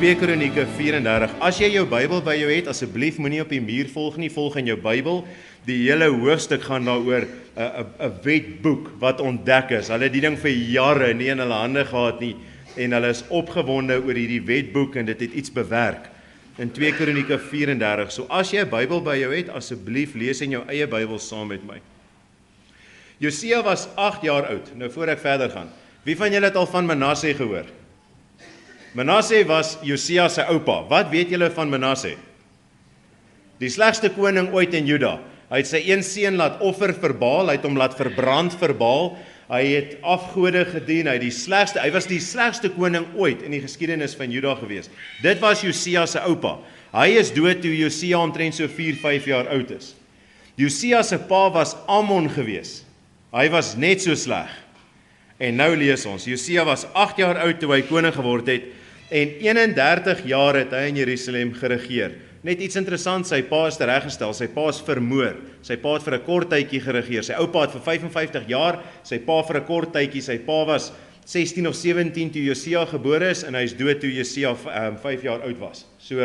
2 Kronieke 34. As jy jou Bybel by jou het, asseblief moenie op die muur volg nie, volg in jou Bybel. Die hele hoofstuk gaan daaroor 'n wetboek wat ontdek is. Hulle het die ding vir jare nie in hulle hande gehad nie en hulle is opgewonde oor hierdie wetboek en dit het iets bewerk. In 2 Kronieke 34. So as jy 'n Bybel by jou het, asseblief lees in jou eie Bybel saam met my. Josia was 8 jaar oud. Nou voor ek verder gaan. Wie van julle het al van Manasse gehoor? Manasse was Josia se oupa. Wat weet julle van Manasse? Die slegste koning ooit in Juda. Hy het sy een seun laat offer vir Baal, hy het hom laat verbrand vir Baal. Hy het afgode gedien, hy was die slegste koning ooit in die geskiedenis van Juda gewees. Dit was Josia se oupa. Hy is dood toe Josia omtrent so 4-5 jaar oud is. Josia se pa was Amon gewees. Hy was net so sleg. En nou lees ons, Josia was 8 jaar oud toe hy koning geword het en 31 jaar het hy in Jerusalem geregeer. Net iets interessant, sy pa is tereggestel, sy pa is vermoor. Sy pa het vir 'n kort tydjie geregeer. Sy oupa het vir 55 jaar, sy pa vir 'n kort tydjie. Sy pa was 16 of 17 toe Josia gebore is en hy is dood toe Josia 5 jaar oud was. So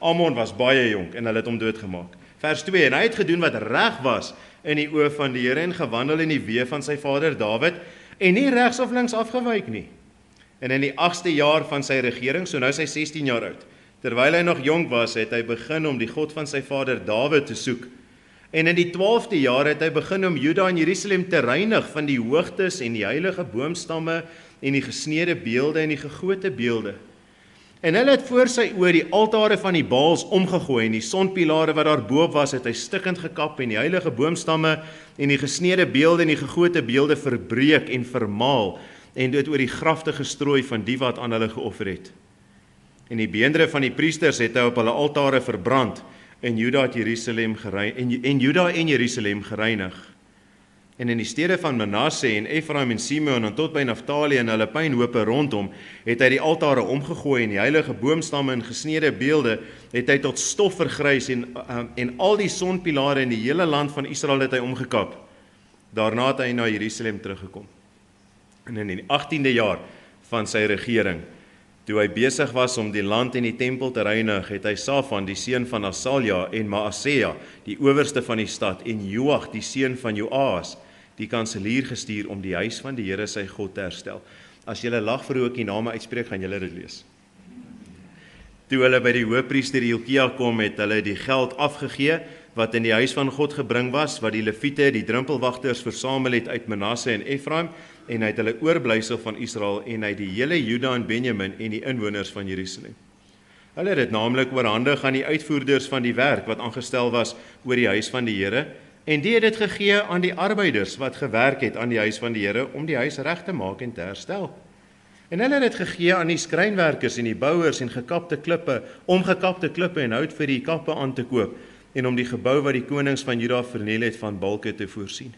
Amon was baie jonk en hulle het hom doodgemaak. Vers 2, en hy het gedoen wat reg was in die oë van die Here en gewandel in die weë van sy vader Dawid en nie regs of links afgewyk nie. En in die 8ste jaar van sy regering, so nou is hy 16 jaar oud, terwyl hy nog jonk was, het hy begin om die God van sy vader Dawid te soek. En in die 12de jaar het hy begin om Juda en Jerusalem te reinig van die hoogtes en die heilige boomstamme en die gesneede beelde en die gegote beelde. En hulle het voor sy oë die altare van die Baals omgegooi en die sonpilare wat daar bo was, het hy stikkend gekap en die heilige boomstamme en die gesneede beelde en die gegote beelde verbreek en vermaal en dit oor die grafte gestrooi van die wat aan hulle geoffer het. En die beendere van die priesters het hy op hulle altare verbrand en Juda en Jerusalem gereinig. En in die stede van Manasse en Efraim en Simeon en tot by Naftali en hulle pynhope rondom het hy die altare omgegooi en die heilige boomstamme en gesneede beelde het hy tot stof vergrys en al die sonpilare in die hele land van Israel het hy omgekap. Daarna het hy na Jerusalem teruggekom. En in die 18de jaar van sy regering, toe hy besig was om die land en die tempel te reinig, het hy Safan, die seun van Asalja, en Maasea, die owerste van die stad, en Joach, die seun van Joas, die kanselier gestuur om die huis van die Here sy God te herstel. As julle lag vir hoe ek die name uitspreek, gaan julle dit lees. Toe hulle by die hoofpriester Hilkia kom, het hulle die geld afgegee wat in die huis van God gebring was, wat die Lewiete, die drempelwagters versamel het uit Manasse en Efraim, en hy het hulle oorblysel van Israel en hy die hele Juda en Benjamin en die inwoners van Jerusalem. Hulle het dit naamlik oorhandig aan die uitvoerders van die werk wat aangestel was oor die huis van die Here, en die het dit gegee aan die arbeiders wat gewerk het aan die huis van die Here om die huis reg te maak en te herstel. En hulle het dit gegee aan die skrynwerkers en die bouers en omgekapte klippe en hout vir die kappe aan te koop en om die gebou wat die konings van Juda verniel het van balke te voorsien.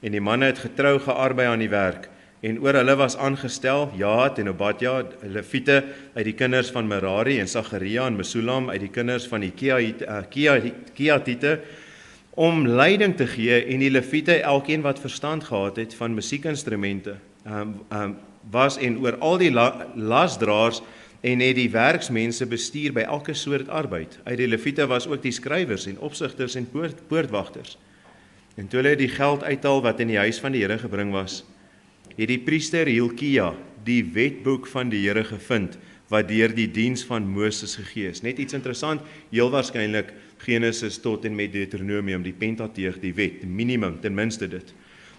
En die manne het getrou gearbei aan die werk, en oor hulle was aangestel Jahat en Obadja, Lewiete uit die kinders van Merari, en Sagaria en Mesulam uit die kinders van die Kehatite, om leiding te gee, en die Lewiete, elkeen wat verstand gehad het van musiekinstrumente, was en oor al die lasdraers, en het die werksmense bestuur by elke soort arbeid. Uit die Lewiete was ook die skrywers en opsigters en poortwagters. En toe hulle die geld uithaal wat in die huis van die Here gebring was, het die priester Hilkia die wetboek van die Here gevind, wat deur die diens van Moses gegee is. Net iets interessant, heel waarskynlik Genesis tot en met Deuteronomium, die Pentateeg, die wet, minimum, ten minste dit.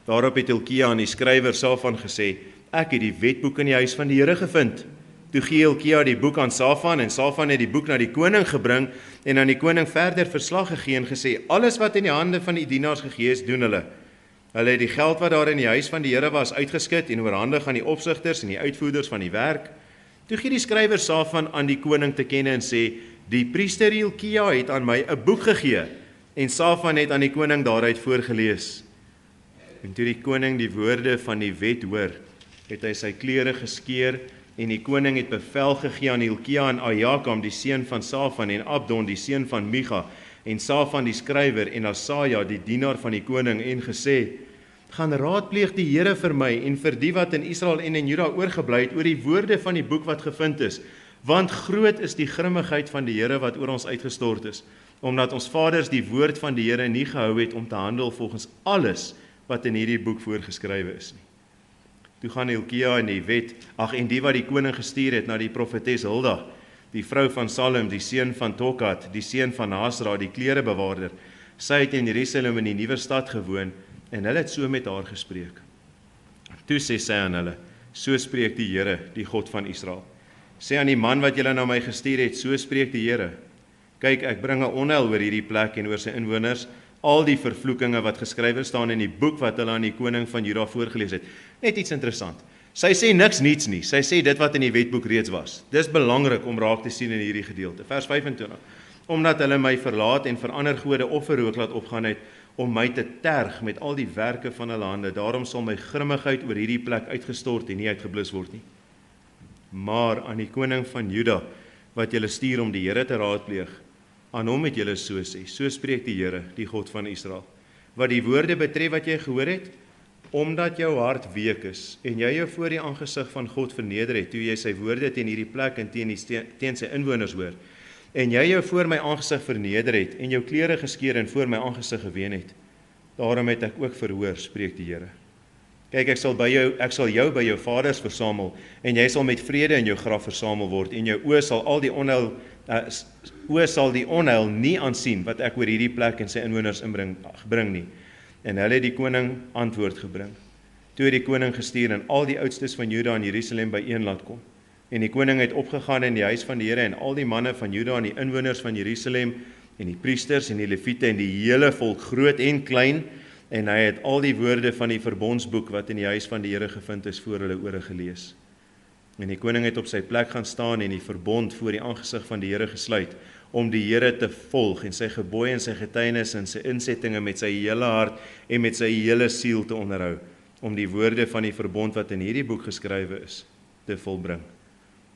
Daarop het Hilkia aan die skrywer Safan gesê, ek het die wetboek in die huis van die Here gevind. Toe gee Hilkia die boek aan Safan en Safan het die boek na die koning gebring en aan die koning verder verslag gegee en gesê, alles wat in die hande van die dienaars gegee is, doen hulle. Hulle het die geld wat daar in die huis van die Here was uitgeskit en oorhandig aan die opsigters en die uitvoerders van die werk. Toe gee die skrywer Safan aan die koning te kenne en sê, die priester Hilkia het aan my 'n boek gegee en Safan het aan die koning daaruit voorgelees. En toe die koning die woorde van die wet hoor, het hy sy klere geskeur en die koning het bevel gegee aan Hilkia en Ajakam, die seun van Safan, en Abdon, die seun van Micha, en Safan die skrywer, en Asaja, die dienaar van die koning, en gesê, gaan raadpleeg die Here vir my, en vir die wat in Israel en in Juda oorgebly het, oor die woorde van die boek wat gevind is, Want groot is die grimmigheid van die Here wat oor ons uitgestort is, omdat ons vaders die woord van die Here nie gehou het om te handel volgens alles wat in hierdie boek voorgeskrywe is nie. Toe gaan Hilkia en die wat die koning gestuur het na die profetes Hilda, die vrou van Salem, die seun van Tokat, die seun van Hasra, die klerebewaarder. Sy het in Jerusalem in die nuwe stad gewoon en hulle het so met haar gespreek. Toe sê sy aan hulle, so spreek die Here, die God van Israel. Sê aan die man wat julle na my gestuur het, so spreek die Here. Kyk, ek bring 'n onheil oor hierdie plek en oor sy inwoners, al die vervloekinge wat geskrywe staan in die boek wat hulle aan die koning van Juda voorgeles het. Net iets interessant. Sy sê niks niets nie. Sy sê dit wat in die wetboek reeds was. Dis belangrik om raak te sien in hierdie gedeelte. Vers 25. Omdat hulle my verlaat en vir ander gode offerrook laat opgaan het om my te terg met al die werke van hulle hande, daarom sal my grimmigheid oor hierdie plek uitgestort en nie uitgeblus word nie. Maar aan die koning van Juda wat julle stuur om die Here te raadpleeg, aan hom het julle so sê, so spreek die Here, die God van Israel. Wat die woorde betref wat jy gehoor het, omdat jou hart week is en jy jou voor die aangesig van God verneder het, toe jy sy woorde teen hierdie plek en teen sy inwoners hoor, en jy jou voor my aangesig verneder het en jou klere geskeur en voor my aangesig geween het, daarom het ek ook verhoor, spreek die Here. Kyk, ek sal jou by jou vaders versamel en jy sal met vrede in jou graf versamel word en jou oë sal die onheil nie aansien wat ek oor hierdie plek en sy inwoners bring nie. En hulle het die koning antwoord gebring. Toe het die koning gestuur en al die oudstes van Juda en Jerusalem byeen laat kom. En die koning het opgegaan in die huis van die Here en al die manne van Juda en die inwoners van Jerusalem en die priesters en die leviete en die hele volk, groot en klein, en hy het al die woorde van die verbondsboek wat in die huis van die Here gevind is voor hulle ore gelees. En die koning het op sy plek gaan staan en die verbond voor die aangesig van die Here gesluit, om die Here te volg en sy gebooie en sy getuienis en sy insettinge met sy hele hart en met sy hele siel te onderhou, om die woorde van die verbond wat in hierdie boek geskrywe is, te volbring.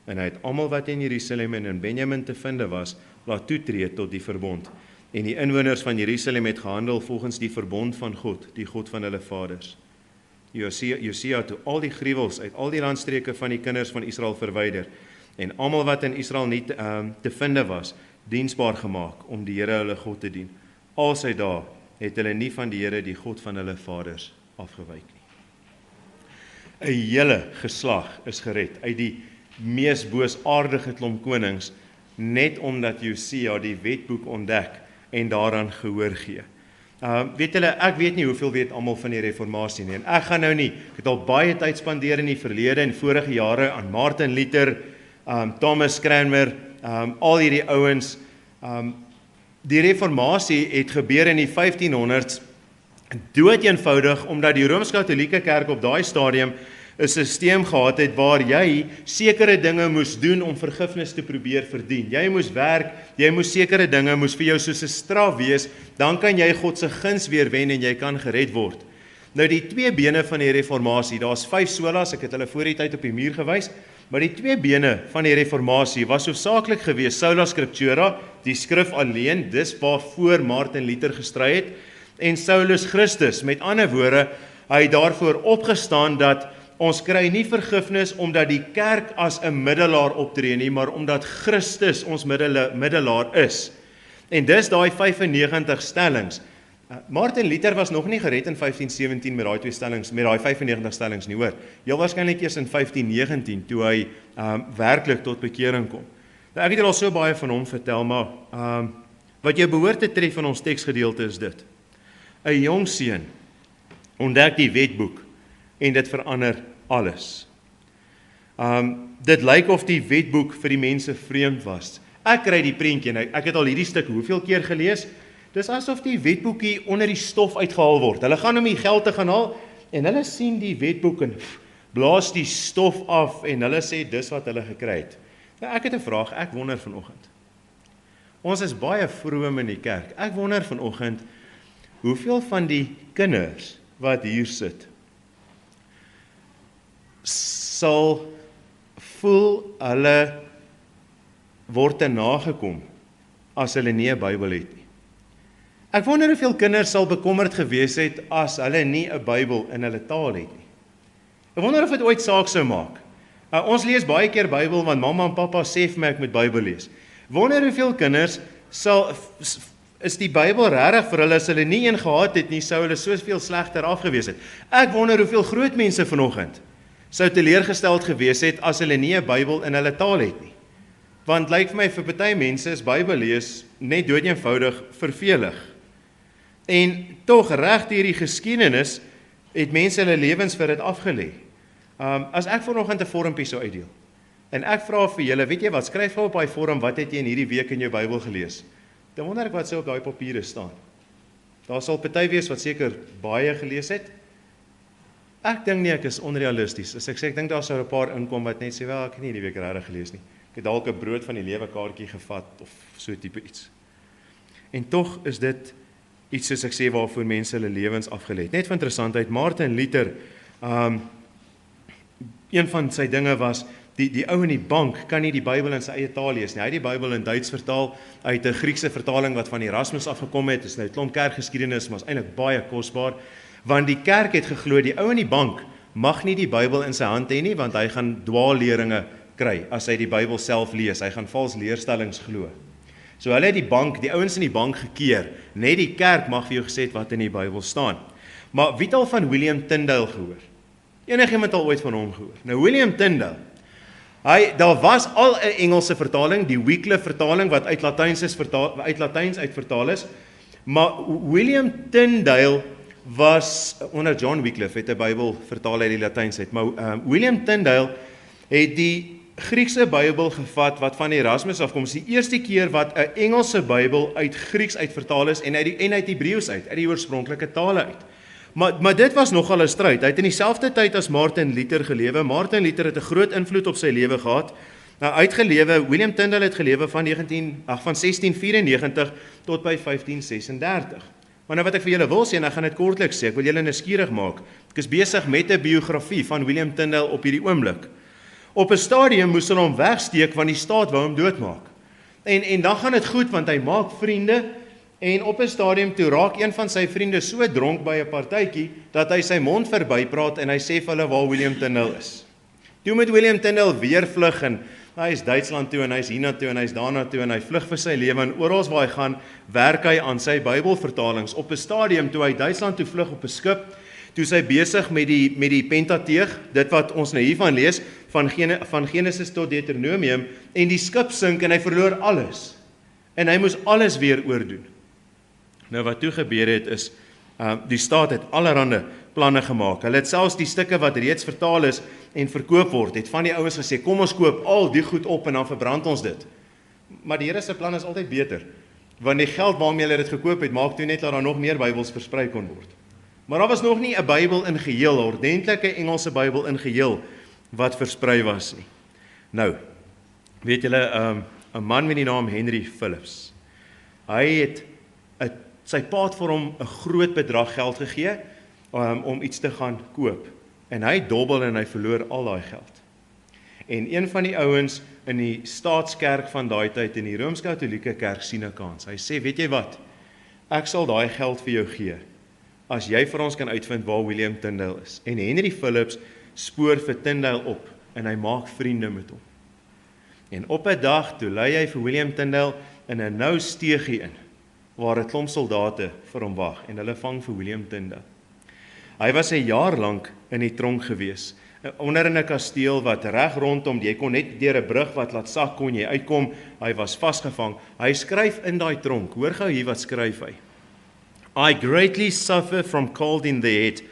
En hy het almal wat in Jerusalem en in Benjamin te vind was, laat toetree tot die verbond. En die inwoners van Jerusalem het gehandel volgens die verbond van God, die God van hulle vaders. Josia toe al die gruwels uit al die landstreke van die kinders van Israel verwyder, en almal wat in Israel nie te vind was, diensbaar gemaak om die Here hulle God te dien. Al sy dae het hulle nie van die Here, die God van hulle vaders, afgewyk nie. 'n Hele geslag is gered uit die mees boosaardige klomp konings, net omdat Josia die wetboek ontdek en daaraan gehoor gee. Weet julle, ek weet nie hoeveel weet almal van die reformatie nie, en ek gaan nou nie, ek het al baie tyd spandeer in die verlede en vorige jare aan Martin Luther, Thomas Cranmer, al hierdie ouens. Die reformatie het gebeur in die 1500s, dood eenvoudig, omdat die Rooms-Katholieke Kerk op daai stadium 'n sisteem gehad het waar jy sekere dinge moes doen om vergifnis te probeer verdien. Jy moes werk, jy moes sekere dinge moes vir jou soos 'n straf wees, dan kan jy God se guns weer wen en jy kan gered word. Nou die twee bene van die reformatie, daar's 5 solas, ek het hulle voor die tyd op die muur gewys, maar die twee bene van die reformatie was hoofsaaklik gewees Sola Scriptura, die skrif alleen, dis waarvoor Martin Luther gestry het, en Solus Christus, met ander woorde, hy het daarvoor opgestaan dat ons kry nie vergifnis omdat die kerk as 'n middelaar optree nie, maar omdat Christus ons middelaar is. En dis daai 95 stellings. Martin Luther was nog nie gered in 1517 met daai 95 stellings nie, hoor. Heel waarskynlik eers in 1519 toe hy werklik tot bekering kom. Nou, ek het al so baie van hom vertel, maar wat jy behoort te tref in ons teksgedeelte is dit. 'n Jong seun ontdek die wetboek en dit verander alles. Dit lyk of die wetboek vir die mense vreemd was. Ek kry die prentjie en ek het al hierdie stuk hoeveel keer gelees. Dis asof die wetboekie onder die stof uitgehaal word. Hulle gaan om die geld te gaan haal en hulle sien die wetboek en blaas die stof af en hulle sê dis wat hulle gekry het. Nou, ek het 'n vraag, ek wonder vanoggend. Ons is baie vroom in die kerk. Ek wonder vanoggend hoeveel van die kinders wat hier sit sal voel hulle word te nagekom as hulle nie 'n Bybel het nie. Ek wonder hoeveel kinders sal bekommerd gewees het as hulle nie 'n Bybel in hulle taal het nie. Ek wonder of dit ooit saak sou maak. Ons lees baie keer Bybel want mamma en pappa sê vir my ek moet Bybel lees. Wonder hoeveel kinders is die Bybel regtig vir hulle as hulle nie een gehad het nie, sou hulle soveel slegter afgewees het. Ek wonder hoeveel groot mense vanoggend sou teleurgesteld gewees het as hulle nie 'n Bybel in hulle taal het nie. Want lyk vir my vir party mense is Bybel lees net doodeenvoudig vervelig. En tog reg deur die geskiedenis het mense hulle lewens vir dit afgelê. As ek vanoggend 'n vormpie sou uitdeel en ek vra vir julle, weet jy wat, skryf gou op daai vorm wat het jy in hierdie week in jou Bybel gelees? Dan wonder ek wat sou op daai papiere staan. Daar sal party wees wat seker baie gelees het. Ek dink nie ek is onrealisties. As ek sê ek dink daar sou 'n paar inkom wat net sê wel ek het nie hierdie week regtig gelees nie. Ek het dalk 'n brood van die lewe kaartjie gevat of so tipe iets. En tog is dit iets soos ek sê waarvoor mense hulle lewens afgelê het. Net van interessantheid, Martin Luther, een van sy dinge was die ou in die bank kan nie die Bybel in sy eie taal lees nie. Hy het die Bybel in Duits vertaal uit 'n Griekse vertaling wat van Erasmus afgekom het. Dit is nou 'n klomp kerkgeskiedenis, maar is eintlik baie kosbaar, want die kerk het geglo die ou in die bank mag nie die Bybel in sy hand hê nie, want hy gaan dwaalleringe kry as hy die Bybel self lees. Hy gaan vals leerstellings glo. So hulle het die ouens in die bank gekeer. Net die kerk mag vir jou gesê wat in die Bybel staan. Maar wie het al van William Tyndale gehoor? Enigiemand al ooit van hom gehoor? Nou William Tyndale, daar was al 'n Engelse vertaling, die Wycliffe vertaling wat uit Latyns uit vertaal is, maar William Tyndale was onder John Wycliffe het 'n Bybel vertaal uit die Latyns uit, maar William Tyndale het die Griekse Bybel gevat wat van Erasmus afkom. Dit is die eerste keer wat 'n Engelse Bybel uit Grieks uit vertaal is en uit Hebreëus uit die oorspronklike tale uit. Maar dit was nogal 'n stryd. Hy het in dieselfde tyd as Martin Luther gelewe. Martin Luther het 'n groot invloed op sy lewe gehad. Nou uitgelewe, William Tyndale het gelewe van 1694 tot by 1536. Maar nou wat ek vir julle wil sê, en ek gaan dit kortliks sê, ek wil julle nuuskierig maak. Ek is besig met 'n biografie van William Tyndale op hierdie oomblik. Op 'n stadium moes hulle hom wegsteek want die staat wou hom doodmaak. En dan gaan dit goed want hy maak vriende. En op 'n stadium toe raak een van sy vriende so dronk by 'n partytjie dat hy sy mond verbypraat en hy sê vir hulle waar William Tyndale is. Toe moet William Tyndale weer vlug en hy is Duitsland toe en hy is hiernatoe en hy is daarna toe en hy vlug vir sy lewe en oral waar hy gaan werk hy aan sy Bybelvertalings. Op 'n stadium toe hy Duitsland toe vlug op 'n skip, toe hy besig met die Pentateeg, dit wat ons nou hiervan lees van Genesis tot Deuteronomium, en die skip sink en hy verloor alles. En hy moes alles weer oordoen. Nou wat toe gebeur het is, die staat het allerhande planne gemaak. Hulle het selfs die stukke wat reeds vertaal is en verkoop word, het van die ouens gesê, kom ons koop al die goed op en dan verbrand ons dit. Maar die Here se plan is altyd beter, want die geld waarmee hulle dit gekoop het, maak toe net dat daar nog meer Bybels versprei kon word. Maar daar was nog nie 'n Bybel in geheel, 'n ordentlike Engelse Bybel in geheel, wat versprei was nie. Nou, weet julle, 'n man met die naam Henry Phillips, hy het sy pa het vir hom 'n groot bedrag geld gegee om iets te gaan koop. En hy dobbel en hy verloor al daai geld. En een van die ouens in die staatskerk van daai tyd in die Rooms-Katolieke kerk sien 'n kans. Hy sê, weet jy wat? Ek sal daai geld vir jou gee as jy vir ons kan uitvind waar William Tyndale is. En Henry Phillips spoor vir Tyndale op en hy maak vriende met hom. En op 'n dag toe lei hy vir William Tyndale in 'n nou steegie in, waar 'n klomp soldate vir hom wag en hulle vang vir William Tyndale. Hy was 'n jaar lank in die tronk gewees, onder in 'n kasteel wat reg rondom, jy kon net deur 'n brug wat laat sak kon jy uitkom, hy was vasgevang. Hy skryf in daai tronk, hoor gou hier wat skryf hy. I greatly suffer from cold in the head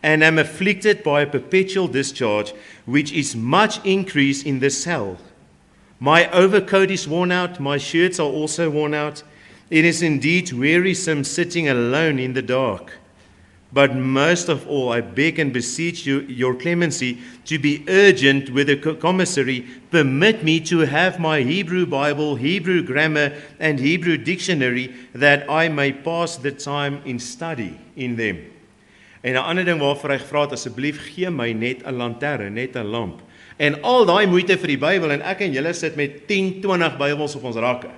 and am afflicted by a perpetual discharge, which is much increase in the cell. My overcoat is worn out, my shirts are also worn out. It is indeed wearisome sitting alone in the dark. But most of all, I beg and beseech you, your clemency, to be urgent with the commissary. Permit me to have my Hebrew Bible, Hebrew grammar, and Hebrew dictionary, that I may pass the time in study in them. En 'n ander ding waarvoor hy gevra het, asseblief gee my net 'n lantern, net 'n lamp. En al daai moeite vir die Bybel, en ek en julle sit met 10, 20 Bybels op ons rakke.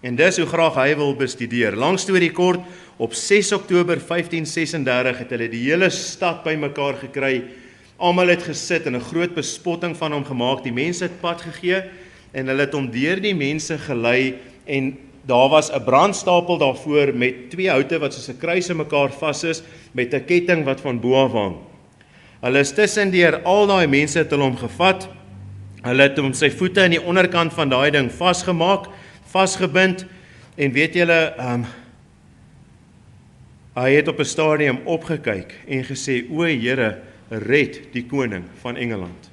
En dis hoe graag hy wil bestudeer. Lang storie kort, op 6 Oktober 1536 het hulle die hele stad bymekaar gekry Almal het gesit en 'n groot bespotting van hom gemaak. Die mense het pad gegee en hulle het hom deur die mense gelei en daar was 'n brandstapel daarvoor met 2 houte wat soos 'n kruis in mekaar vas is met 'n ketting wat van bo af hang. Hulle is tussendeur al daai mense het hom gevat. Hulle het hom sy voete in die onderkant van daai ding vasgemaak, vasgebind en weet julle, hy het op 'n stadium opgekyk en gesê: "O Here, red die koning van Engeland."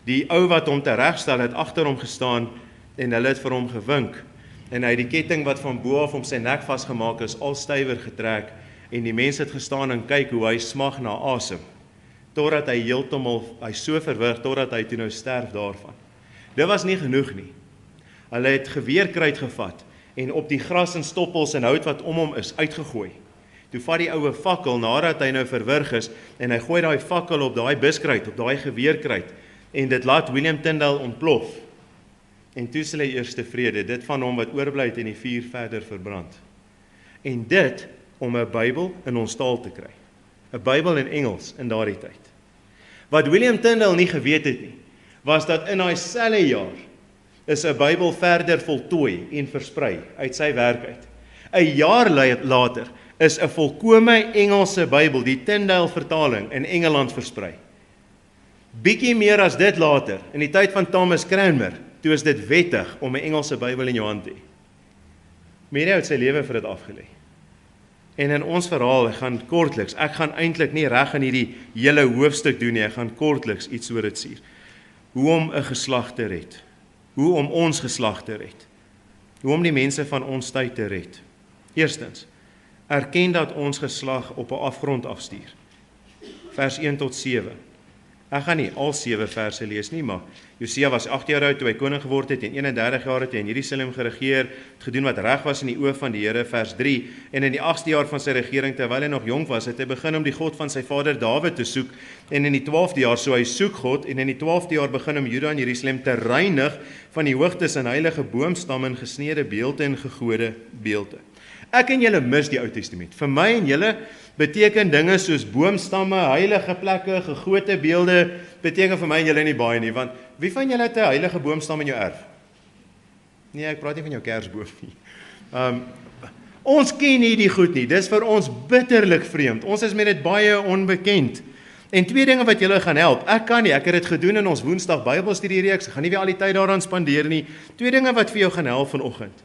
Die ou wat hom teregstel het agter hom gestaan en hulle het vir hom gewink en hy het die ketting wat van bo af om sy nek vasgemaak is al stywer getrek en die mense het gestaan en kyk hoe hy smag na asem totdat hy heeltemal so verwrig totdat hy toe nou sterf daarvan. Dit was nie genoeg nie. Hulle het geweerkruit gevat en op die gras en stoppels en hout wat om hom is uitgegooi. Toe vat die oue fakkel nadat hy nou verwrig is en hy gooi daai fakkel op daai buskruit, op daai geweerkruit en dit laat William Tyndale ontplof. En toe is hy eers tevrede, dit van hom wat oorbly het en die vuur verder verbrand. En dit om 'n Bybel in ons taal te kry. 'n Bybel in Engels in daardie tyd. Wat William Tyndale nie geweet het nie, was dat in daai selfde jaar is 'n Bybel verder voltooi en versprei uit sy werk uit. 'n jaar later is 'n volkome Engelse Bybel, die Tyndale vertaling, in Engeland versprei. Bietjie meer as dit later, in die tyd van Thomas Cranmer, toe is dit wettig om 'n Engelse Bybel in jou hand te hê. Mary het sy lewe vir dit afgelê. En in ons verhaal, ek gaan kortliks, ek gaan eintlik nie reg in hierdie hele hoofstuk doen nie, ek gaan kortliks iets oor dit sê. Hoe om 'n geslag te red. Hoe om ons geslag te red. Hoe om die mense van ons tyd te red. Eerstens, erken dat ons geslag op 'n afgrond afstuur. Vers 1 tot 7. Ek gaan nie al 7 verse lees nie, maar Josia was 8 jaar oud toe hy koning geword het en 31 jaar het hy in Jerusalem geregeer, het gedoen wat reg was in die oë van die Here, vers 3, en in die 8ste jaar van sy regering terwyl hy nog jonk was, het hy begin om die God van sy vader Dawid te soek, en in die 12de jaar, so hy soek God, en in die 12de jaar begin om Juda en Jerusalem te reinig van die hoogtes en heilige boomstamme en gesneede beelde en gegode beelde. Ek en julle mis die Ou Testament. Vir my en julle beteken dinge soos boomstamme, heilige plekke, gegote beelde, beteken vir my en julle nie baie nie, want wie van julle het 'n heilige boomstam in jou erf? Nee, ek praat nie van jou kersboom nie. Ons ken nie die goed nie, dis vir ons bitterlik vreemd, ons is met dit baie onbekend. En 2 dinge wat julle gaan help, ek kan nie, ek het dit gedoen in ons Woensdag Bybelstudiereeks, ek gaan nie weer al die tyd daaraan spandeer nie, 2 dinge wat vir jou gaan help vanoggend.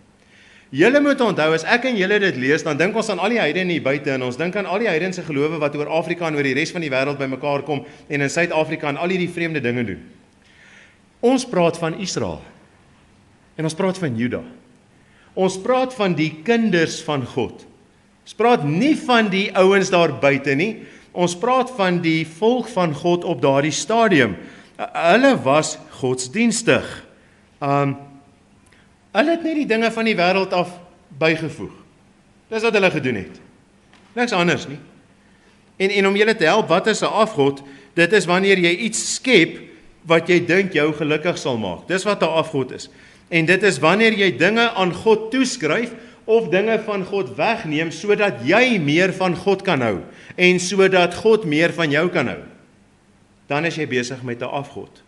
Julle moet onthou, as ek en julle dit lees, dan dink ons aan al die heidene hier buite en ons dink aan al die heidense gelowe wat oor Afrika en oor die res van die wêreld bymekaar kom en in Suid-Afrika en al hierdie vreemde dinge doen. Ons praat van Israel en ons praat van Juda. Ons praat van die kinders van God. Ons praat nie van die ouens daar buite nie. Ons praat van die volk van God op daardie stadium. Hulle was godsdienstig. Hulle het net die dinge van die wêreld af bygevoeg. Dis wat hulle gedoen het. Niks anders nie. En om julle te help, wat is 'n afgod? Dit is wanneer jy iets skep wat jy dink jou gelukkig sal maak. Dis wat 'n afgod is. En dit is wanneer jy dinge aan God toeskryf of dinge van God wegneem sodat jy meer van God kan hou en sodat God meer van jou kan hou. Dan is jy besig met 'n afgod.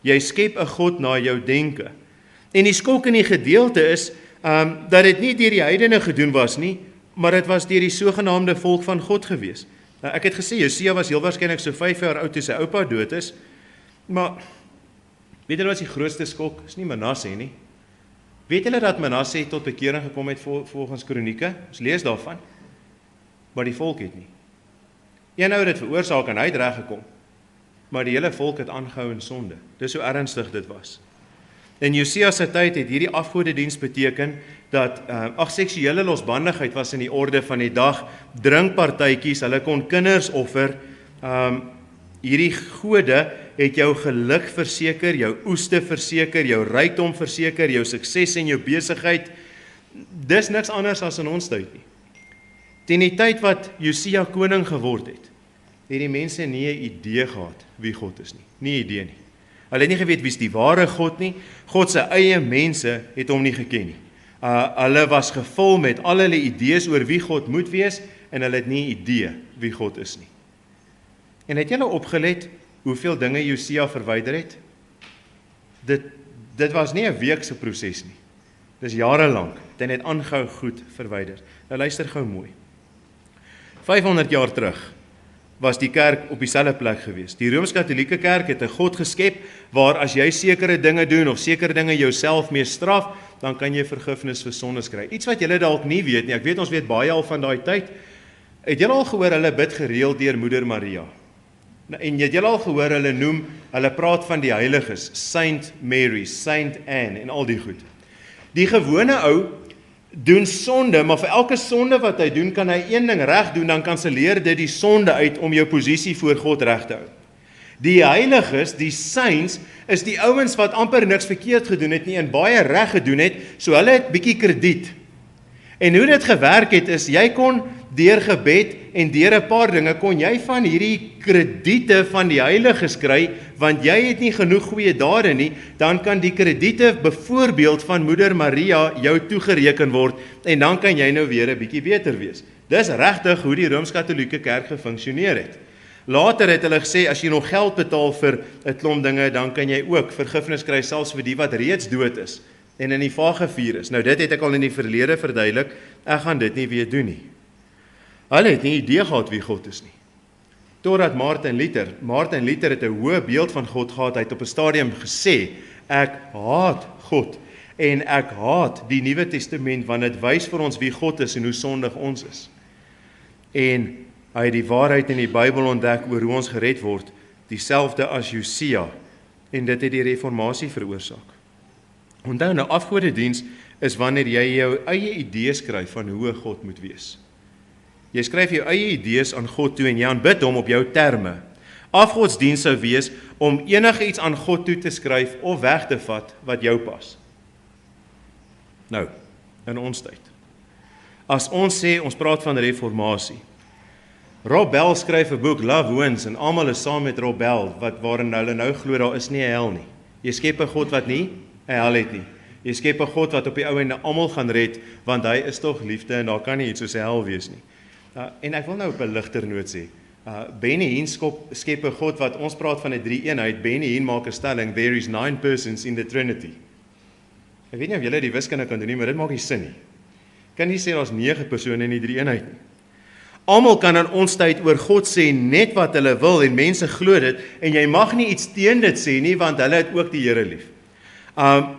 Jy skep 'n god na jou denke. En die skok in die gedeelte is dat dit nie deur die heidene gedoen was nie, maar dit was deur die sogenaamde volk van God gewees. Nou, ek het gesê Josia was heel waarskynlik so 5 jaar oud toe sy oupa dood is, maar weet julle wat die grootste skok is? Nie Manasse nie. Weet julle dat Manasse tot bekering gekom het volgens Kronieke? Ons lees daarvan. Maar die volk het nie. Een ou het dit veroorsaak en hy het reg gekom. Maar die hele volk het aangehou in sonde. Dis hoe ernstig dit was. In Josia se tyd het hierdie afgodediens beteken dat seksuele losbandigheid was in die orde van die dag, drinkpartytjies, hulle kon kinders offer. Hierdie gode het jou geluk verseker, jou oeste verseker, jou rykdom verseker, jou sukses en jou besigheid. Dis niks anders as in ons tyd nie. Teen die tyd wat Josia koning geword het die mense nie 'n idee gehad wie God is nie. Nie 'n idee nie. Hulle het nie geweet wie is die ware God nie. God se eie mense het hom nie geken nie. Hulle was gevul met al hulle idees oor wie God moet wees en hulle het nie 'n idee wie God is nie. En het julle opgelet hoeveel dinge Josia verwyder het? Dit was nie 'n weekse proses nie. Dis jare lank. Hy het aangehou goed verwyder. Nou luister gou mooi. 500 jaar terug was die kerk op dieselfde plek gewees. Die Rooms-Katolieke kerk het 'n God geskep waar as jy sekere dinge doen of sekere dinge jouself mee straf, dan kan jy vergifnis vir sondes kry. Iets wat julle dalk nie weet nie. Ek weet ons weet baie al van daai tyd. Het julle al gehoor hulle bid gereeld deur Moeder Maria? En het julle al gehoor hulle praat van die heiliges, Saint Mary, Saint Anne en al die goed. Die gewone ou doen sonde, maar vir elke sonde wat hy doen, kan hy een ding reg doen, dan kanselleer dit die sonde uit om jou posisie voor God reg te hou. Die heiliges, die saints, is die ouens wat amper niks verkeerd gedoen het nie en baie reg gedoen het, so hulle het bietjie krediet. En hoe dit gewerk het is, jy kon deur gebed en deur 'n paar dinge kon jy van hierdie krediete van die heiliges kry, want jy het nie genoeg goeie dade nie, dan kan die krediete byvoorbeeld van Moeder Maria jou toegereken word en dan kan jy nou weer 'n bietjie beter wees. Dis regtig hoe die Rooms-Katolieke kerk gefunksioneer het. Later het hulle gesê as jy nog geld betaal vir 'n klomp dinge, dan kan jy ook vergifnis kry selfs vir die wat reeds dood is en in die vage vuur is. Nou dit het ek al in die verlede verduidelik, ek gaan dit nie weer doen nie. Hulle het nie idee gehad wie God is nie. Totdat Martin Luther het 'n hoë beeld van God gehad, hy het op 'n stadium gesê, ek haat God en ek haat die Nuwe Testament want dit wys vir ons wie God is en hoe sondig ons is. En hy het die waarheid in die Bybel ontdek oor hoe ons gered word, dieselfde as Josia, en dit het die reformatie veroorsaak. Onthou nou, afgodediens is wanneer jy jou eie idees skryf van hoe 'n God moet wees. Jy skryf jou eie idees aan God toe en jy aanbid hom op jou terme. Afgodsdiens sou wees om enige iets aan God toe te skryf of weg te vat wat jou pas. Nou, in ons tyd. As ons sê, ons praat van reformatie. Rob Bell skryf 'n boek, Love Wins, en almal is saam met Rob Bell, waarin hulle nou glo daar is nie 'n hel nie. Jy skep 'n God wat nie 'n hel het nie. Jy skep 'n God wat op die ou ende almal gaan red, want hy is tog liefde en daar kan nie iets soos 'n hel wees nie. En ek wil nou op 'n ligter noot sê, Benny Hinn skep 'n God wat ons praat van 'n drie-eenheid. Benny Hinn maak 'n stelling, there is 9 persons in the Trinity. Ek weet nie of julle die wiskunde kan doen nie, maar dit maak nie sin nie. Kan nie sê daar's 9 persone in die drie-eenheid nie. Almal kan in ons tyd oor God sê net wat hulle wil en mense glo dit en jy mag nie iets teen dit sê nie want hulle het ook die Here lief.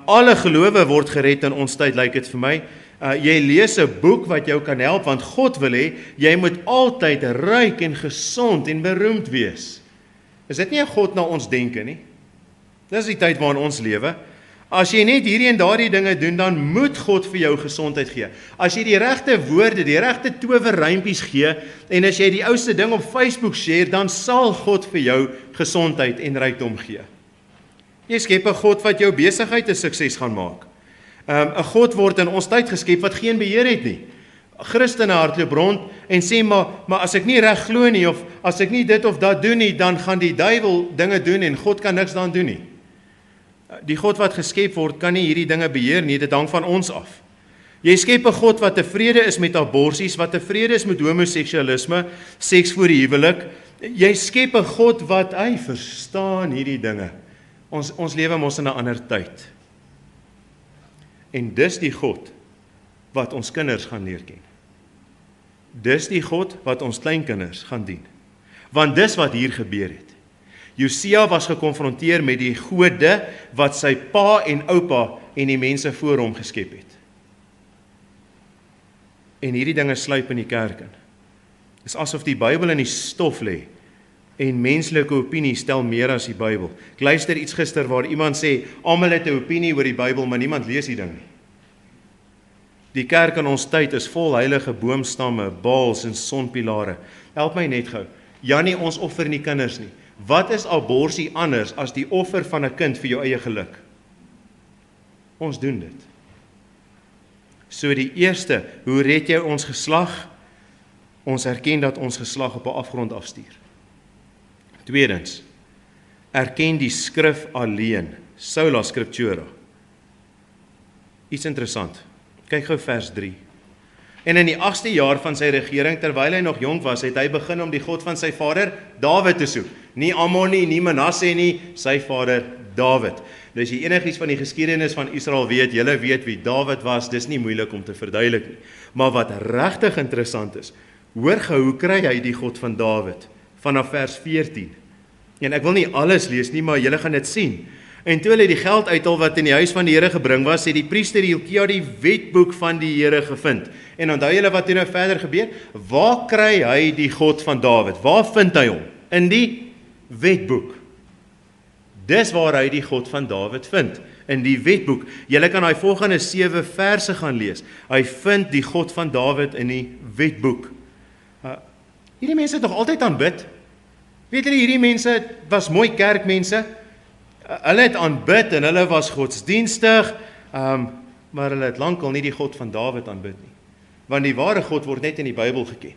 Alle gelowe word gered in ons tyd, lyk dit vir my. Jy lees 'n boek wat jou kan help want God wil hê jy moet altyd ryk en gesond en beroemd wees. Is dit nie 'n God na ons denke nie? Dis die tyd waarin ons lewe. As jy net hierdie en daardie dinge doen, dan moet God vir jou gesondheid gee. As jy die regte woorde, die regte towerrymppies gee, en as jy die ouste ding op Facebook share, dan sal God vir jou gesondheid en rykdom gee. Jy skep 'n God wat jou besigheid 'n sukses gaan maak. 'n God word in ons tyd geskep wat geen beheer het nie. Christene hardloop rond en sê, maar as ek nie reg glo nie, of as ek nie dit of dat doen nie, dan gaan die duiwel dinge doen en God kan niks daaraan doen nie. Die God wat geskep word, kan nie hierdie dinge beheer nie, dit hang van ons af. Jy skep 'n God wat tevrede is met aborsies, wat tevrede is met homoseksualisme, seks voor die huwelik. Jy skep 'n God wat hy verstaan hierdie dinge. Ons lewe mos in 'n ander tyd. En dis die God wat ons kinders gaan leer ken. Dis die God wat ons kleinkinders gaan dien. Want dis wat hier gebeur het. Josia was gekonfronteer met die gode wat sy pa en oupa en die mense voor hom geskep het. En hierdie dinge sluip in die kerk in. Dis asof die Bybel in die stof lê en menslike opinie stel meer as die Bybel. Ek luister iets gister waar iemand sê, almal het 'n opinie oor die Bybel, maar niemand lees die ding nie. Die kerk in ons tyd is vol heilige boomstamme, baals en sonpilare. Help my net gou. Jannie, ons offer nie kinders nie. Wat is aborsie anders as die offer van 'n kind vir jou eie geluk? Ons doen dit. So die eerste, hoe red jy ons geslag? Ons erken dat ons geslag op 'n afgrond afstuur. Tweedens, erken die skrif alleen, sola scriptura. Iets interessant. Kyk gou vers 3. En in die 8ste jaar van sy regering, terwyl hy nog jonk was, het hy begin om die God van sy vader Dawid te soek. Nie Ammon nie, nie Manasse nie, sy vader Dawid. Nou as jy enigiets van die geskiedenis van Israel weet, julle weet wie Dawid was, dis nie moeilik om te verduidelik nie. Maar wat regtig interessant is, hoor gou, hoe kry hy die God van Dawid? Vanaf vers 14. En ek wil nie alles lees nie, maar julle gaan dit sien. En toe hulle die geld uithaal wat in die huis van die Here gebring was, het die priester Hilkia die wetboek van die Here gevind. En onthou julle wat toe nou verder gebeur? Waar kry hy die God van Dawid? Waar vind hy hom? In die wetboek. Dis waar hy die God van Dawid vind, in die wetboek. Julle kan daai volgende 7 verse gaan lees. Hy vind die God van Dawid in die wetboek. Hierdie mense het nog altyd aanbid. Weet julle, hierdie mense was mooi kerkmense. Hulle het aanbid en hulle was godsdienstig, maar hulle het lankal nie die God van Dawid aanbid nie. Want die ware God word net in die Bybel geken.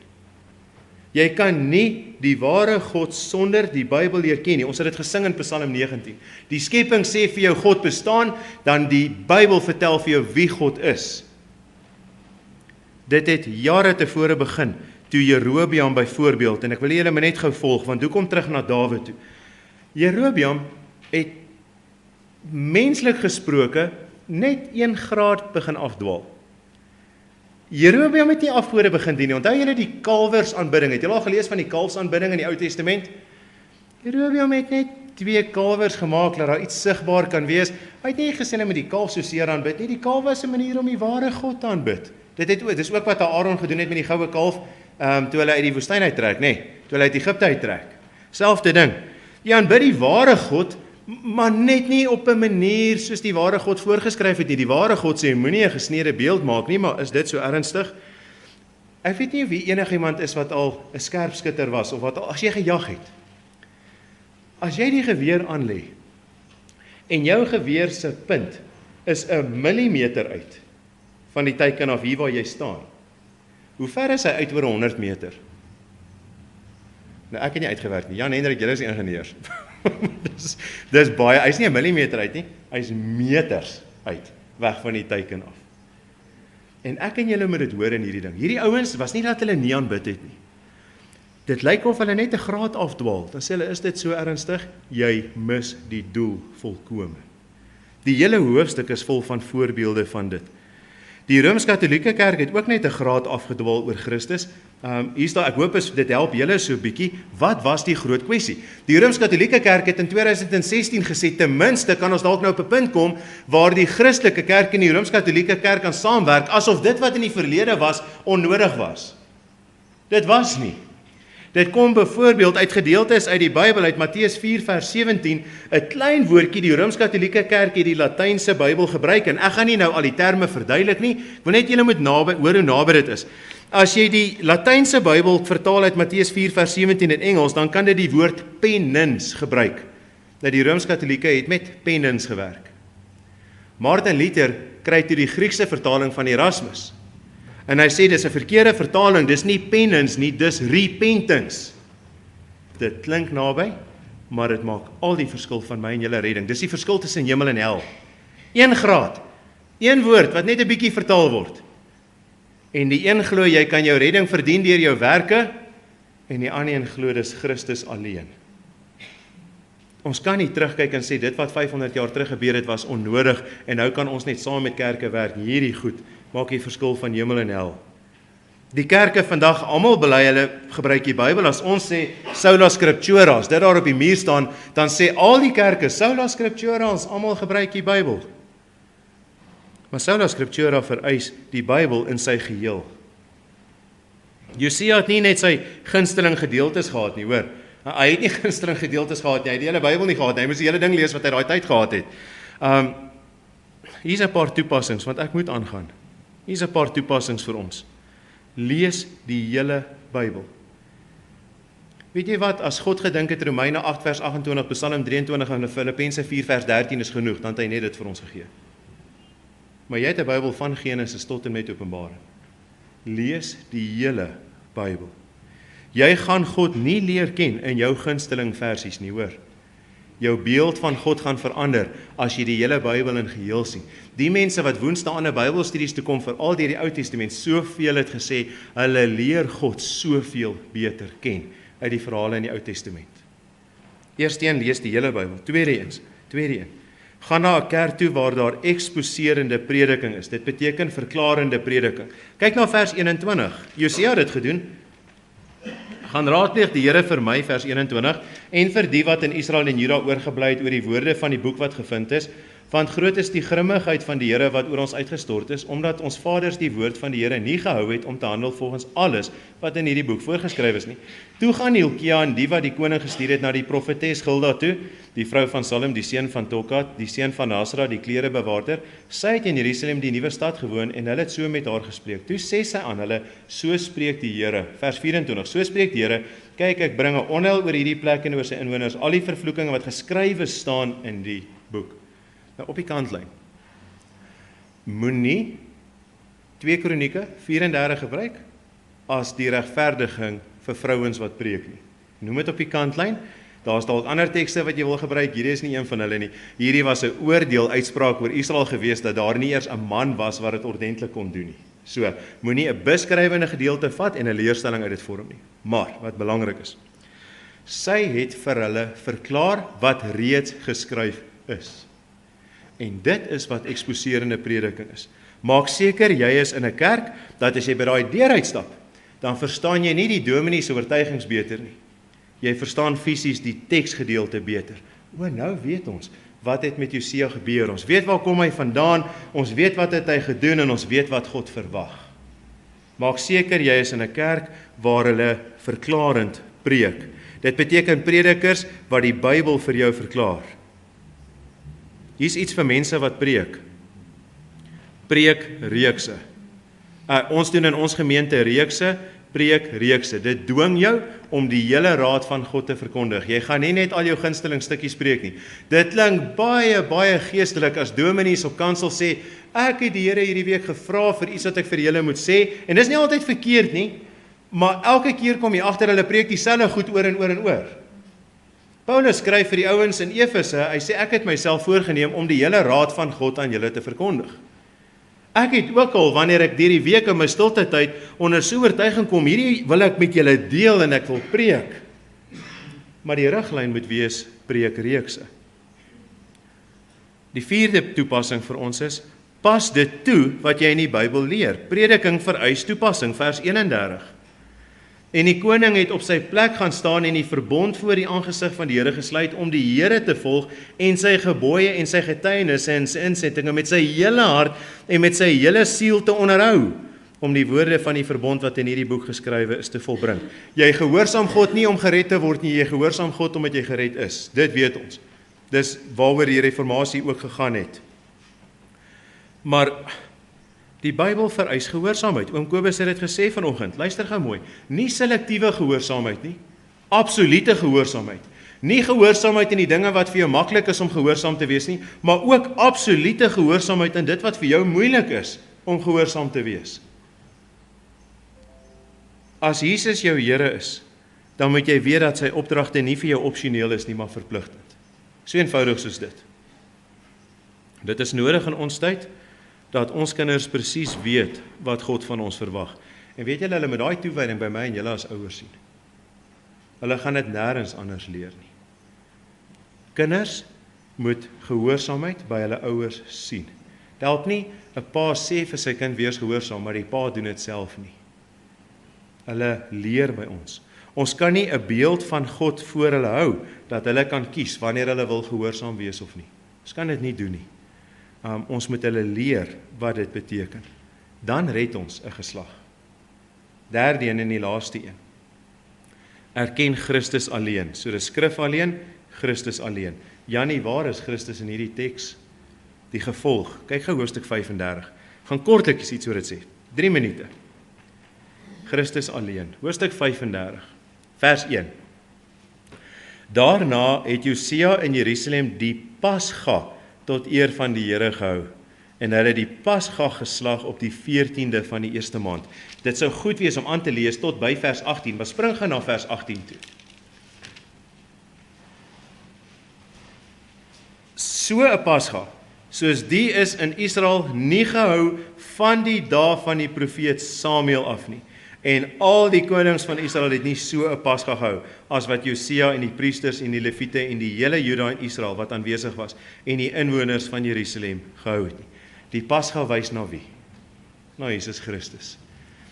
Jy kan nie die ware God sonder die Bybel leer ken nie. Ons het dit gesing in Psalm 19. Die skepping sê vir jou God bestaan, dan die Bybel vertel vir jou wie God is. Dit het jare tevore begin, toe Jerobeam byvoorbeeld, en ek wil julle maar net gou volg, want hoe kom terug na Dawid toe? Jerobeam het menslik gesproke net 1 graad begin afdwaal. Jerobeam het nie afgode begin dien nie. Onthou julle die kalwersaanbidding? Het julle al gelees van die kalfsaanbidding in die Ou Testament? Jerobeam het net 2 kalwers gemaak, dat daar iets sigbaar kan wees. Hy het nie gesê hulle moet die kalf so seer aanbid nie. Die kalf was 'n manier om die ware God te aanbid. Dis ook wat Aaron gedoen het met die goue kalf, toe hulle uit die woestyn uittrek, toe hulle uit Egipte uittrek. Selfde ding. Jy aanbid die ware God, maar net nie op 'n manier soos die ware God voorgeskryf het nie. Die ware God sê, moenie 'n gesneede beeld maak nie, maar is dit so ernstig? Ek weet nie of hier enigiemand is wat al 'n skerpskutter was, of wat al, as jy gejag het. As jy die geweer aanlê, en jou geweer se punt is 1 millimeter uit, van die teiken af hier waar jy staan, hoe ver is hy uit oor 100 meter? Nou, ek het nie uitgewerk nie. Jan Hendrik, julle is ingenieurs. dis baie, hy's nie 1 millimeter uit nie, hy's meters uit, weg van die teiken af. En ek en julle moet dit hoor in hierdie ding. Hierdie ouens was nie dat hulle nie aanbid het nie. Dit lyk of hulle net 'n graad afdwaal. Dan sê hulle, is dit so ernstig? Jy mis die doel volkome. Die hele hoofstuk is vol van voorbeelde van dit. Die Rooms-Katolieke Kerk het ook net 'n graad afgedwaal oor Christus. Hier staan, ek hoop dit help julle so 'n bietjie. Wat was die groot kwessie? Die Rooms-Katolieke Kerk het in 2016 gesê, ten minste kan ons dalk nou op 'n punt kom waar die Christelike Kerk en die Rooms-Katolieke Kerk kan saamwerk, asof dit wat in die verlede was, onnodig was. Dit was nie. Dit kom byvoorbeeld uit gedeeltes uit die Bybel, uit Matteus 4 vers 17, 'n klein woordjie, die Rooms-Katolieke Kerk het die Latynse Bybel gebruik, en ek gaan nie nou al die terme verduidelik nie, ek wil net julle moet hoor hoe naby dit is. As jy die Latynse Bybel vertaal uit Matteus 4 vers 17 in Engels, dan kan dit die woord penance gebruik. Dat die Rooms-Katolieke het met penance gewerk. Martin Luther kry toe die Griekse vertaling van Erasmus. En hy sê, dis 'n verkeerde vertaling, dis nie penance nie, dis repentance. Dit klink naby, maar dit maak al die verskil van my en julle redding. Dis die verskil tussen hemel en hel. 1 graad, 1 woord wat net 'n bietjie vertaal word. En die een glo jy kan jou redding verdien deur jou werke, en die ander een glo dis Christus alleen. Ons kan nie terugkyk en sê, dit wat 500 jaar terug gebeur het was onnodig, en nou kan ons net saam met kerke werk. Hierdie goed maak die verskil van hemel en hel. Die kerke vandag, almal bely hulle gebruik die Bybel. As ons sê Sola Scriptura, as dit daar op die muur staan, dan sê al die kerke Sola Scriptura, almal gebruik die Bybel. Maar Sola Scriptura vereis die Bybel in sy geheel. Josia het nie net sy gunsteling gedeeltes gehad nie, hoor. Hy het nie gunsteling gedeeltes gehad nie, hy het die hele Bybel nie gehad nie, hy moes die hele ding lees wat hy daai tyd gehad het. Hier's 'n paar toepassings, want ek moet aangaan. Hier's 'n paar toepassings vir ons. Lees die hele Bybel. Weet jy wat, as God gedink het Romeine 8 vers 28, Psalm 23 en Filippense 4 vers 13 is genoeg, dan het hy net dit vir ons gegee. Maar jy het 'n Bybel van Genesis tot en met Openbaring. Lees die hele Bybel. Jy gaan God nie leer ken in jou gunsteling versies nie, hoor. Jou beeld van God gaan verander as jy die hele Bybel in geheel sien. Die mense wat woensdae aan 'n Bybelstudies toe kom, veral deur die Ou Testament, soveel het gesê, hulle leer God soveel beter ken uit die verhale in die Ou Testament. Eerste een, lees die hele Bybel. Tweede een, gaan na 'n kerk toe waar daar eksposerende prediking is. Dit beteken verklarende prediking. Kyk na vers 21. Josia het dit gedoen. Gaan raadpleeg die Here vir my, vers 21, en vir die wat in Israel en Juda oorgebly het oor die woorde van die boek wat gevind is, want groot is die grimmigheid van die Here wat oor ons uitgestort is, omdat ons vaders die woord van die Here nie gehou het om te handel volgens alles wat in hierdie boek voorgeskryf is nie. Toe gaan Hilkia en die wat die koning gestuur het na die profetes Gilda toe, die vrou van Salem, die seun van Tokat, die seun van Nasra, die klerebewaarder. Sy het in Jerusalem die nuwe stad gewoon en hulle het so met haar gespreek. Toe sê sy aan hulle, so spreek die Here, vers 24, so spreek die Here, kyk, ek bring 'n onheil oor hierdie plek en oor sy inwoners, al die vervloekinge wat geskrywe staan in die boek. Nou op die kantlyn. Moenie 2 Kronieke 34 gebruik as die regverdiging vir vrouens wat preek nie. Noem dit op die kantlyn. Daar's dalk ander tekste wat jy wil gebruik, hierdie is nie een van hulle nie. Hierdie was 'n oordeel uitspraak oor Israel gewees dat daar nie eers 'n man was wat dit ordentlik kon doen nie. So, moenie 'n beskrywende gedeelte vat en 'n leerstelling uit dit vorm nie. Maar wat belangrik is, sy het vir hulle verklaar wat reeds geskryf is. En dit is wat eksposerende prediking is. Maak seker jy is in 'n kerk, dat as jy by daai deur uitstap, dan verstaan jy nie die dominee se oortuigings beter nie. Jy verstaan fisies die teksgedeelte beter. O, nou weet ons, wat het met Josia gebeur? Ons weet waar kom hy vandaan, ons weet wat het hy gedoen en ons weet wat God verwag. Maak seker jy is in 'n kerk waar hulle verklarend preek. Dit beteken predikers wat die Bybel vir jou verklaar. Hier's iets vir mense wat preek. Preekreekse. Ons doen in ons gemeente preekreekse. Dit dwing jou om die hele raad van God te verkondig. Jy gaan nie net al jou gunsteling stukkies preek nie. Dit klink baie geestelik as dominees op kansel sê, ek het die Here hierdie week gevra vir iets wat ek vir julle moet sê, en dis nie altyd verkeerd nie, maar elke keer kom jy agter hulle preek dieselfde goed oor en oor en oor. Paulus skryf vir die ouens in Efese, hy sê ek het myself voorgenem om die hele raad van God aan julle te verkondig. Ek het ook al, wanneer ek deur die week in my stilte tyd onder so oortuiging kom, hierdie wil ek met julle deel en ek wil preek. Maar die riglyn moet wees preekreekse. Die 4de toepassing vir ons is, pas dit toe wat jy in die Bybel leer. Prediking vereis toepassing, vers 31. En die koning het op sy plek gaan staan en die verbond voor die aangesig van die Here gesluit om die Here te volg en sy gebooie en sy getuienisse en sy insettinge met sy hele hart en met sy hele siel te onderhou, om die woorde van die verbond wat in hierdie boek geskrywe is te volbring. Jy gehoorsaam God nie om gered te word nie, jy gehoorsaam God omdat jy gered is. Dit weet ons. Dis waaroor die reformatie ook gegaan het. Maar die Bybel vereis gehoorsaamheid. Oom Kobus het dit gesê vanoggend. Luister gou mooi. Nie selektiewe gehoorsaamheid nie. Absolute gehoorsaamheid. Nie gehoorsaamheid in die dinge wat vir jou maklik is om gehoorsaam te wees nie, maar ook absolute gehoorsaamheid in dit wat vir jou moeilik is om gehoorsaam te wees. As Jesus jou Here is, dan moet jy weet dat sy opdragte nie vir jou opsioneel is nie, maar verpligtend. So eenvoudig soos dit. Dit is nodig in ons tyd, dat ons kinders presies weet wat God van ons verwag. En weet julle, hulle met daai toewyding by my en julle as ouers sien. Hulle gaan dit nêrens anders leer nie. Kinders moet gehoorsaamheid by hulle ouers sien. Dit help nie 'n pa sê vir sy kind wees gehoorsaam, maar die pa doen dit self nie. Hulle leer by ons. Ons kan nie 'n beeld van God voor hulle hou, dat hulle kan kies wanneer hulle wil gehoorsaam wees of nie. Ons kan dit nie doen nie. Ons moet hulle leer wat dit beteken. Dan red ons 'n geslag. Derde een en die laaste een. Erken Christus alleen. So dis skrif alleen, Christus alleen. Janie, waar is Christus in hierdie teks? Die gevolg. Kyk gou hoofstuk 35. Gaan kortliks iets oor dit sê. 3 minute. Christus alleen. Hoofstuk 35. Vers 1. Daarna het Josia in Jerusalem die Pasga tot eer van die Here gehou, en hulle die Pasga geslag op die 14de van die eerste maand. Dit sou goed wees om aan te lees tot by vers 18, maar spring gaan na vers 18 toe. So 'n Pasga, soos die is in Israel nie gehou van die dae van die profeet Samuel af nie. En al die konings van Israel het nie so 'n Pasga gehou as wat Josia en die priesters en die Lewiete en die hele Juda en Israel wat aanwesig was en die inwoners van Jerusalem gehou het nie. Die Pasga wys na wie? Na Jesus Christus.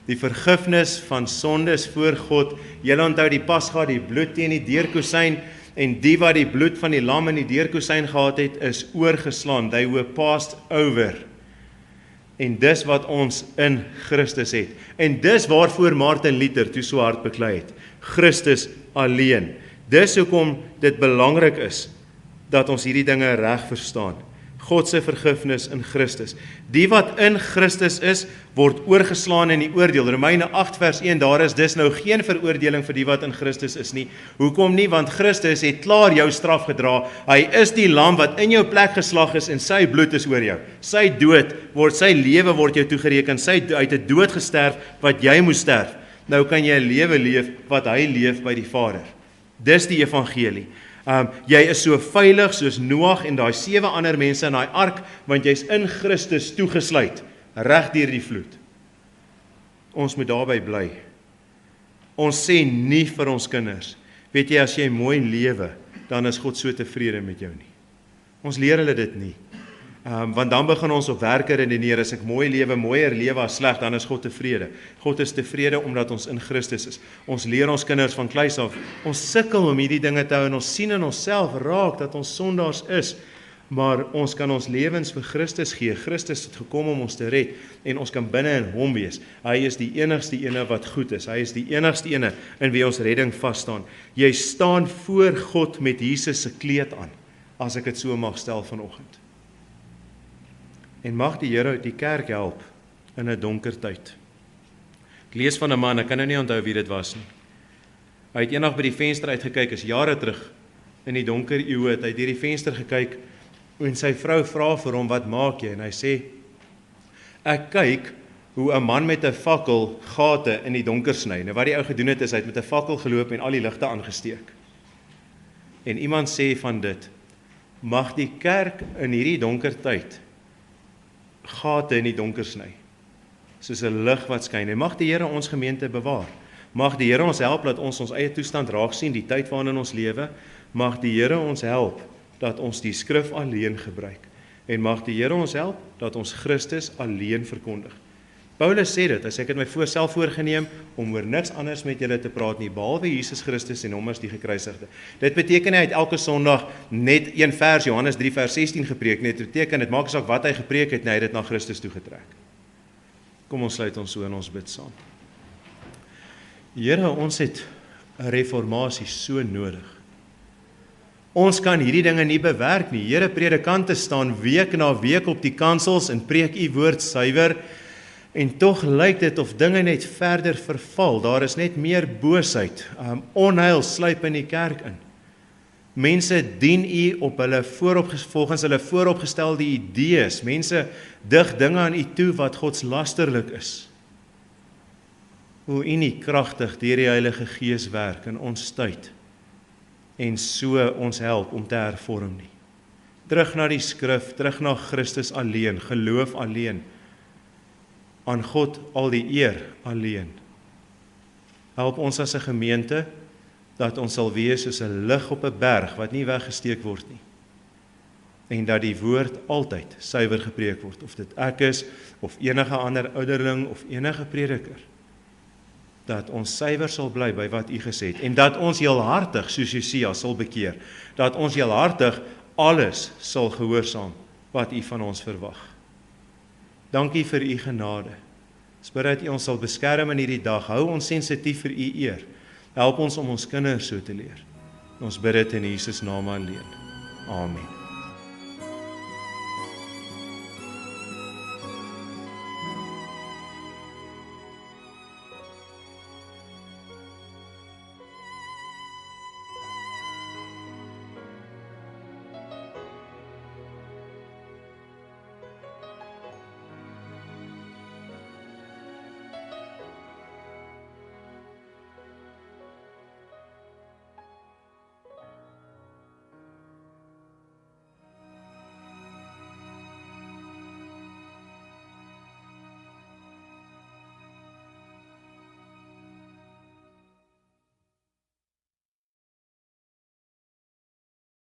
Die vergifnis van sondes voor God. Julle onthou die Pasga, die bloed teen die deurkusyn, en die wat die bloed van die lam in die deurkusyn gehad het, is oorgeslaan. They were passed over. En dis wat ons in Christus het. En dis waarvoor Martin Luther toe so hard beklei het. Christus alleen. Dis hoekom dit belangrik is dat ons hierdie dinge reg verstaan. God se vergifnis in Christus. Die wat in Christus is, word oorgeslaan in die oordeel. Romeine 8 vers 1, daar is dus nou geen veroordeling vir die wat in Christus is nie. Hoekom nie? Want Christus het klaar jou straf gedra. Hy is die lam wat in jou plek geslag is en sy bloed is oor jou. Sy dood word, sy lewe word jou toegereken. Hy het 'n dood gesterf wat jy moes sterf. Nou kan jy 'n lewe leef wat hy leef by die Vader. Dis die evangelie. Jy is so veilig soos Noag en daai 7 ander mense in daai ark, want jy's in Christus toegesluit, reg deur die vloed. Ons moet daarby bly. Ons sê nie vir ons kinders, weet jy, as jy mooi lewe, dan is God so tevrede met jou nie. Ons leer hulle dit nie. Want dan begin ons op werke redeneer, as ek mooi lewe, mooier lewe as sleg, dan is God tevrede. God is tevrede omdat ons in Christus is. Ons leer ons kinders van kleins af, ons sukkel om hierdie dinge te hou en ons sien in onsself raak dat ons sondaars is, maar ons kan ons lewens vir Christus gee. Christus het gekom om ons te red en ons kan binne in hom wees. Hy is die enigste ene wat goed is. Hy is die enigste ene in wie ons redding vas staan. Jy staan voor God met Jesus se kleed aan, as ek dit so mag stel vanoggend. En mag die Here die kerk help in 'n donker tyd. Ek lees van 'n man, ek kan nou nie onthou wie dit was nie. Hy het eendag by die venster uitgekyk, is jare terug, in die donker eeue, het hy deur die venster gekyk, en sy vrou vra vir hom, wat maak jy? En hy sê, ek kyk hoe 'n man met 'n fakkel gate in die donker sny. Nou wat die ou gedoen het, is hy het met 'n fakkel geloop en al die ligte aangesteek. En iemand sê van dit, mag die kerk in hierdie donker tyd gate in die donker sny, soos 'n lig wat skyn. En mag die Here ons gemeente bewaar. Mag die Here ons help dat ons eie toestand raak sien, die tyd waarin ons lewe. Mag die Here ons help dat ons die skrif alleen gebruik. En mag die Here ons help dat ons Christus alleen verkondig. Paulus sê dit, as ek het my self voorgeneem om oor niks anders met julle te praat nie, behalwe Jesus Christus en hom as die gekruisigde. Dit beteken hy het elke Sondag net een vers, Johannes 3 vers 16 gepreek, net beteken dit maak nie saak wat hy gepreek het, hy het dit na Christus toe getrek. Kom ons sluit ons so en ons bid saam. Here, ons het 'n reformatie so nodig. Ons kan hierdie dinge nie bewerk nie. Here, predikante staan week na week op die kansels en preek u woord suiwer. En tog lyk dit of dinge net verder verval. Daar is net meer boosheid. Onheil sluip in die kerk in. Mense dien u op hulle volgens hulle vooropgestelde idees. Mense dig dinge aan u toe wat godslasterlik is. Hoe u nie kragtig deur die Heilige Gees werk in ons tyd en so ons help om te hervorm nie. Terug na die skrif, terug na Christus alleen, geloof alleen. Aan God al die eer alleen. Help ons as 'n gemeente dat ons sal wees soos 'n lig op 'n berg wat nie weggesteek word nie. En dat die woord altyd suiwer gepreek word, of dit ek is, of enige ander ouderling, of enige prediker. Dat ons suiwer sal bly by wat u gesê het, en dat ons heelhartig, soos Josia, sal bekeer. Dat ons heelhartig alles sal gehoorsaam wat u van ons verwag. Dankie vir u genade. Ons bid dat u ons sal beskerm in hierdie dag. Hou ons sensitief vir u eer. Help ons om ons kinders so te leer. Ons bid dit in Jesus naam alleen. Amen.